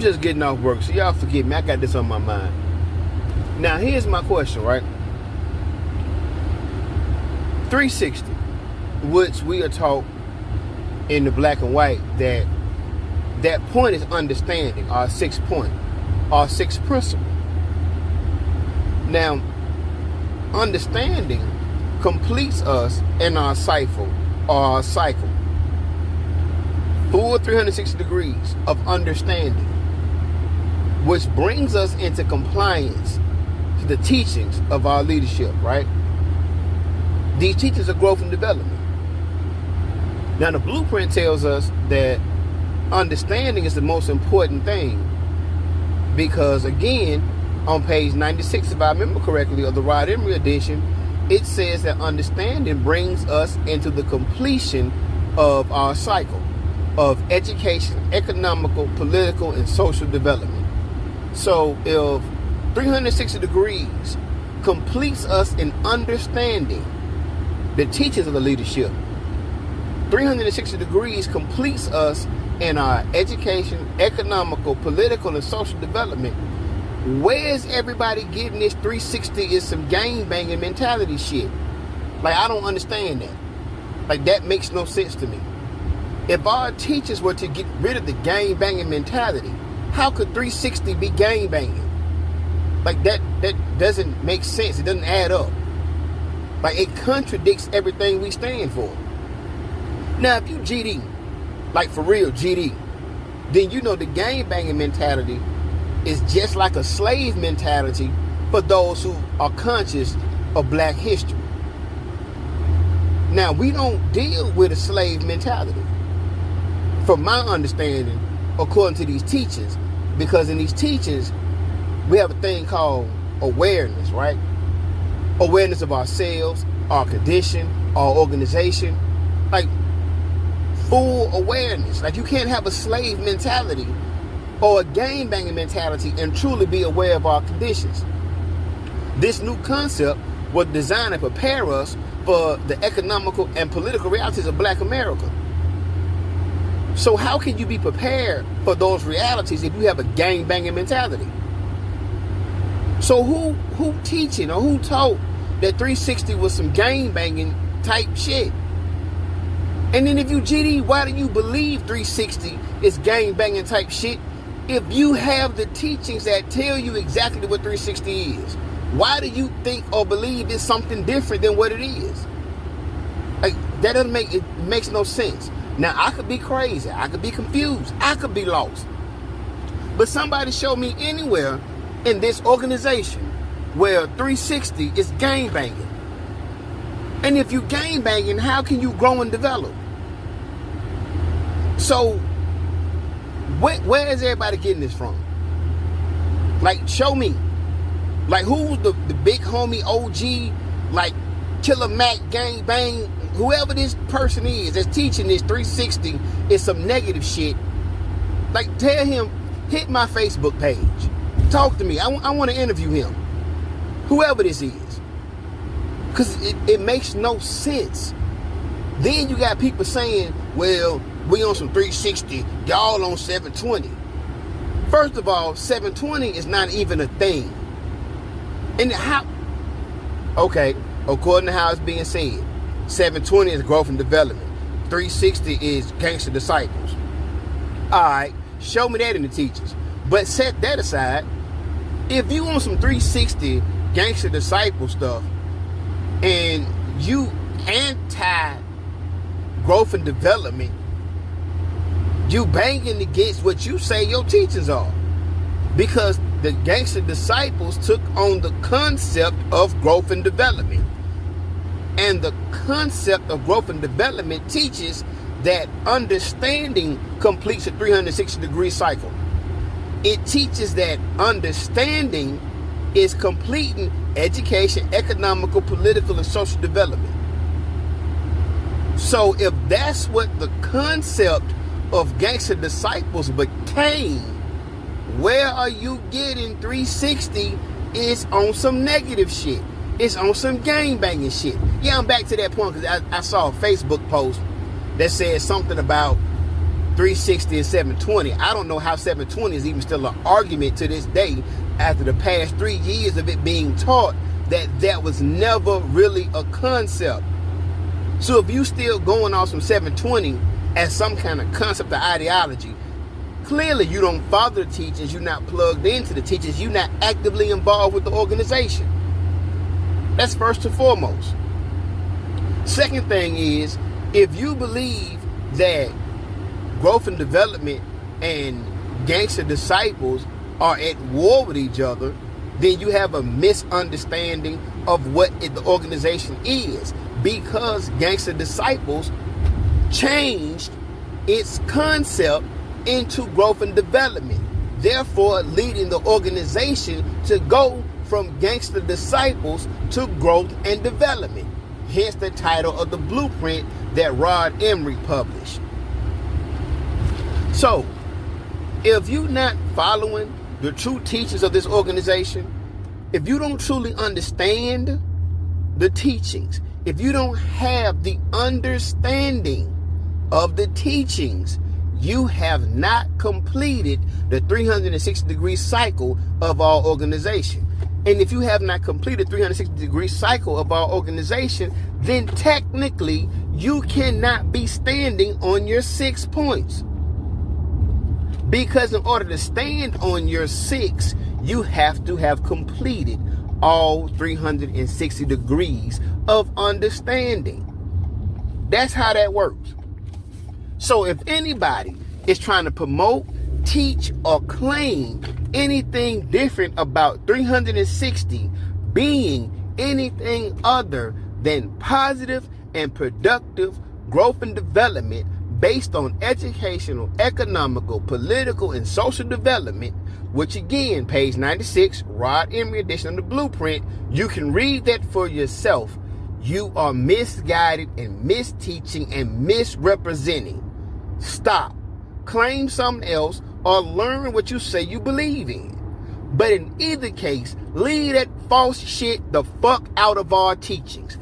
I'm just getting off work, so y'all forgive me. I got this on my mind. Now, here's my question, right? 360, which we are taught in the black and white that point is understanding, our sixth point, our sixth principle. Now, understanding completes us in our cycle, full 360 degrees of understanding, which brings us into compliance to the teachings of our leadership, right? These teachings are growth and development. Now, the blueprint tells us that understanding is the most important thing because, again, on page 96, if I remember correctly, of the Rod Emory edition, it says that understanding brings us into the completion of our cycle of education, economical, political, and social development. So if 360 degrees completes us in understanding the teachings of the leadership, 360 degrees completes us in our education, economical, political, and social development. Where's everybody getting this 360 is some gangbanging mentality shit? Like, I don't understand that. Like, that makes no sense to me. If our teachers were to get rid of the gangbanging mentality, how could 360 be gangbanging? Like, that doesn't make sense. It doesn't add up. Like, it contradicts everything we stand for. Now, if you GD, like for real GD, then you know the gangbanging mentality is just like a slave mentality for those who are conscious of black history. Now, we don't deal with a slave mentality, from my understanding, according to these teachings, because in these teachings, we have a thing called awareness, right? Awareness of ourselves, our condition, our organization, like full awareness. Like, you can't have a slave mentality or a gangbanging mentality and truly be aware of our conditions. This new concept was designed to prepare us for the economical and political realities of black America. So how can you be prepared for those realities if you have a gangbanging mentality? So who teaching or who taught that 360 was some gangbanging type shit? And then if you GD, why do you believe 360 is gangbanging type shit if you have the teachings that tell you exactly what 360 is? Why do you think or believe it's something different than what it is? Like, that doesn't make, it makes no sense. Now, I could be crazy, I could be confused, I could be lost. But somebody show me anywhere in this organization where 360 is gangbanging. And if you gangbanging, how can you grow and develop? So, where is everybody getting this from? Like, show me. Like, who's the big homie OG, like Killer Mac, gangbang, whoever this person is that's teaching this 360 is some negative shit. Like, tell him, hit my Facebook page. Talk to me. I want to interview him. Whoever this is. Because it makes no sense. Then you got people saying, well, we on some 360, y'all on 720. First of all, 720 is not even a thing. And how, okay, according to how it's being said, 720 is growth and development. 360 is gangster disciples. All right, show me that in the teachings. But set that aside. If you want some 360 gangster disciple stuff and you anti growth and development, you banging against what you say your teachings are. Because the gangster disciples took on the concept of growth and development. And the concept of growth and development teaches that understanding completes a 360-degree cycle. It teaches that understanding is completing education, economical, political, and social development. So if that's what the concept of gangster disciples became, where are you getting 360 is on some negative shit? It's on some gangbanging shit. Yeah, I'm back to that point because I saw a Facebook post that said something about 360 and 720. I don't know how 720 is even still an argument to this day after the past 3 years of it being taught that was never really a concept. So if you still going off some 720 as some kind of concept or ideology, clearly you don't follow the teachings, you're not plugged into the teachings, you're not actively involved with the organization. That's first and foremost. Second thing is, if you believe that growth and development and gangster disciples are at war with each other, then you have a misunderstanding of what the organization is, because gangster disciples changed its concept into growth and development, therefore leading the organization to go from gangster disciples to growth and development. Hence the title of the blueprint that Rod Emory published. So, if you're not following the true teachings of this organization, if you don't truly understand the teachings, if you don't have the understanding of the teachings, you have not completed the 360-degree cycle of our organization. And if you have not completed the 360-degree cycle of our organization, then technically you cannot be standing on your 6 points. Because in order to stand on your 6, you have to have completed all 360 degrees of understanding. That's how that works. So if anybody is trying to promote, teach, or claim anything different about 360 being anything other than positive and productive growth and development based on educational, economical, political, and social development, which again, page 96, Rod Emory edition of the blueprint, you can read that for yourself. You are misguided and misteaching and misrepresenting. Stop. Claim something else or learn what you say you believe in. But in either case, leave that false shit the fuck out of our teachings.